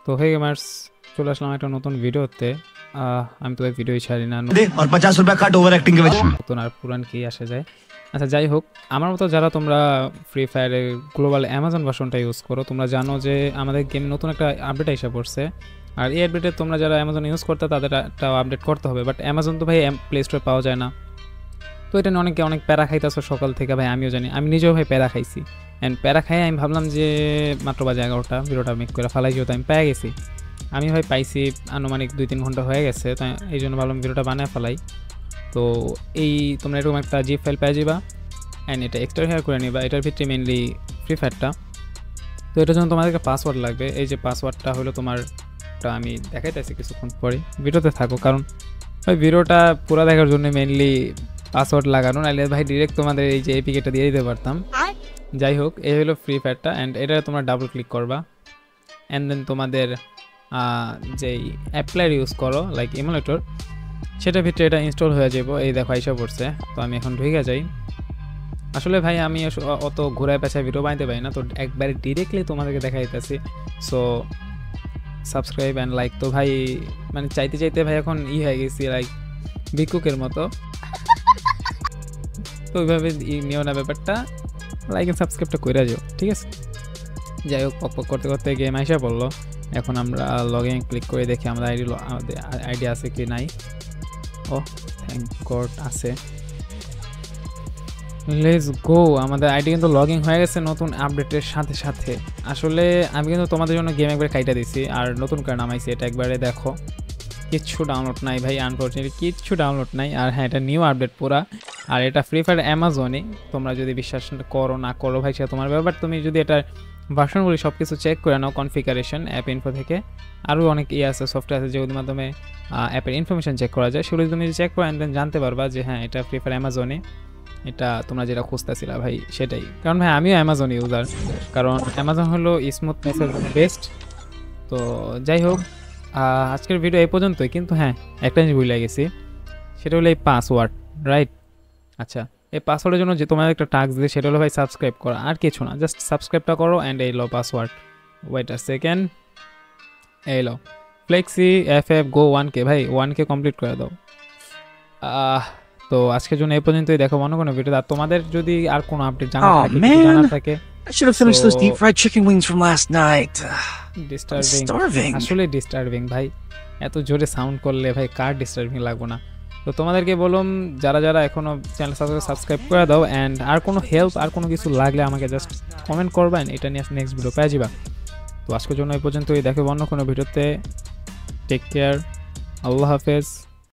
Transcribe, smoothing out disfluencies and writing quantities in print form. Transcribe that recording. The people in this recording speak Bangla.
তো হে গেমার্স, চলে আসলাম একটা নতুন ভিডিওতে। আমি তো ভিডিওই ছাড়ি না, और 50 रुपया कट ओवर एक्टिंग के वजह নতুন আর পুরান কি আসে যায়। আচ্ছা যাই হোক, আমার মতো যারা তোমরা ফ্রি ফায়ারের গ্লোবাল অ্যামাজন ভার্সনটা ইউজ করো, তোমরা জানো যে আমাদের গেমে নতুন একটা আপডেট এসে পড়ছে। আর এই আপডেটে তোমরা যারা অ্যামাজন ইউজ করতে তাদের একটা আপডেট করতে হবে, বাট অ্যামাজন তো ভাই প্লে স্টোরে পাওয়া যায় না। তো এটা নিয়ে অনেক প্যারা খাইতেছো সকাল থেকে ভাই, আমিও জানি, আমি নিজেও ভাই প্যারা খাইছি। অ্যান্ড প্যারা খাই আমি ভাবলাম যে মাত্র বাজে 11টা, ভিডিওটা মেক করে ফেলাই, যেহেতু আমি পেয়ে গেছি। আমি ভাই পাইছি আনুমানিক 2-3 ঘন্টা হয়ে গেছে, তাই এই জন্য ভাবলাম ভিডিওটা বানিয়ে ফেলাই। তো এই তোমরা এরকম একটা জিপ ফাইল পেয়ে যাবা, অ্যান্ড এটা এক্সট্রা করে নিবা। এটার ভিতরে মেনলি ফ্রি ফায়ারটা। তো এটার জন্য তোমাদেরকে পাসওয়ার্ড লাগবে। এই যে পাসওয়ার্ডটা হলো তোমারটা, আমি দেখাইতেছি কিছুক্ষণ পরে, ভিডিওতে থাকো, কারণ ভাই ভিডিওটা পুরো দেখার জন্য মেনলি পাসওয়ার্ড লাগানো, নাহলে ভাই ডিরেক্ট তোমাদের এই যে এপিকেটা দিয়ে দিতে পারতাম। যাই হোক, এই হলো ফ্রি ফায়ারটা, অ্যান্ড এটা তোমরা ডাবল ক্লিক করবা, অ্যান্ড দেন তোমাদের যেই অ্যাপ্লায়ার ইউজ করো লাইক ইমুলেটর, সেটার ভিতরে এটা ইনস্টল হয়ে যাবো। এই দেখো আইসা পড়ছে। তো আমি এখন ঢুকে যাই। আসলে ভাই আমি অত ঘোরায় পেছায় ভিডিও বানাতে পারি না, তো একবারে ডিরেক্টলি তোমাদেরকে দেখা দিতেছি। So subscribe and like. তো ভাই মানে চাইতে চাইতে ভাই এখন হয়ে গেছি লাইক ভিক্ষুকের মতো। তো ওইভাবে নিও না ব্যাপারটা, লাইক অ্যান্ড সাবস্ক্রাইবটা করে যাও, ঠিক আছে। যাই হোক, পক করতে করতে গেম আইসা পড়লো। এখন আমরা লগ ইন ক্লিক করে দেখি আমাদের আইডি আছে কি নাই। ও থ্যাংক গড আছে, লেটস গো। আমাদের আইডি কিন্তু লগ ইন হয়ে গেছে নতুন আপডেটের সাথে সাথে। আসলে আমি কিন্তু তোমাদের জন্য গেম একবার কাইটা দিছি, আর নতুন করে নামাইছি। এটা একবারে দেখো, কিচ্ছু ডাউনলোড নাই ভাই, আনফরচুনেটলি কিচ্ছু ডাউনলোড নাই। আর হ্যাঁ, এটা নিউ আপডেট পুরা, আর এটা ফ্রি ফায়ার অ্যামাজনে। তোমরা যদি বিশ্বাস করো না করো ভাই, সেটা তোমার ব্যাপার। তুমি যদি এটা ভার্সনগুলি সব কিছু চেক করে নাও, কনফিগারেশন অ্যাপ ইনফো থেকে আরও অনেক আছে, সফটওয়্যার আছে যেগুলোর মাধ্যমে অ্যাপের ইনফরমেশন চেক করা যায়। সেগুলো তুমি চেক করো অ্যান্ড দেন জানতে পারবা যে হ্যাঁ, এটা ফ্রি ফায়ার অ্যামাজনে, এটা তোমরা যেটা খুঁজতেছিলা ভাই সেটাই। কারণ ভাই আমিও অ্যামাজন ইউজার, কারণ অ্যামাজন হলো স্মুথনেসের বেস্ট। তো যাই হোক, আজকের ভিডিও এই পর্যন্তই। কিন্তু হ্যাঁ, একটা জিনিস ভুলে গেছি, সেটা হলো এই পাসওয়ার্ড, রাইট? আচ্ছা, এই পাসওয়ার্ডের জন্য যে তোমাদের একটা টাস্ক দিই, সেটা হলো ভাই সাবস্ক্রাইব করা, আর কিছু না, জাস্ট সাবস্ক্রাইবটা করো অ্যান্ড এই লো পাসওয়ার্ড। ওয়েট আ সেকেন্ড, এই লো ফ্লেক্সি FF গো 1K, ভাই 1K কমপ্লিট করে দাও। তো আজকের জন্য এই পর্যন্তই, দেখো অন্য কোনো ভিডিও। আর তোমাদের যদি আর কোনো আপডেট জানা থাকে, I should have finished those deep fried chicken wings from last night. Disturbing, আসলে ডিস্টার্বিং ভাই। এত জোরে সাউন্ড করলে ভাই কার ডিস্টার্বিং লাগবে না? তো তোমাদেরকে বললাম, যারা যারা এখনো চ্যানেল সাবস্ক্রাইব করে দাও, অ্যান্ড আর কোনো হেল্প আর কোনো কিছু লাগলে আমাকে জাস্ট কমেন্ট করবেন, এটা নিয়ে নেক্সট ভিডিও পেয়ে যাবা। তো আজকের জন্য এই পর্যন্তই, দেখো অন্য কোনো ভিডিওতে। টেক কেয়ার, আল্লাহ হাফেজ।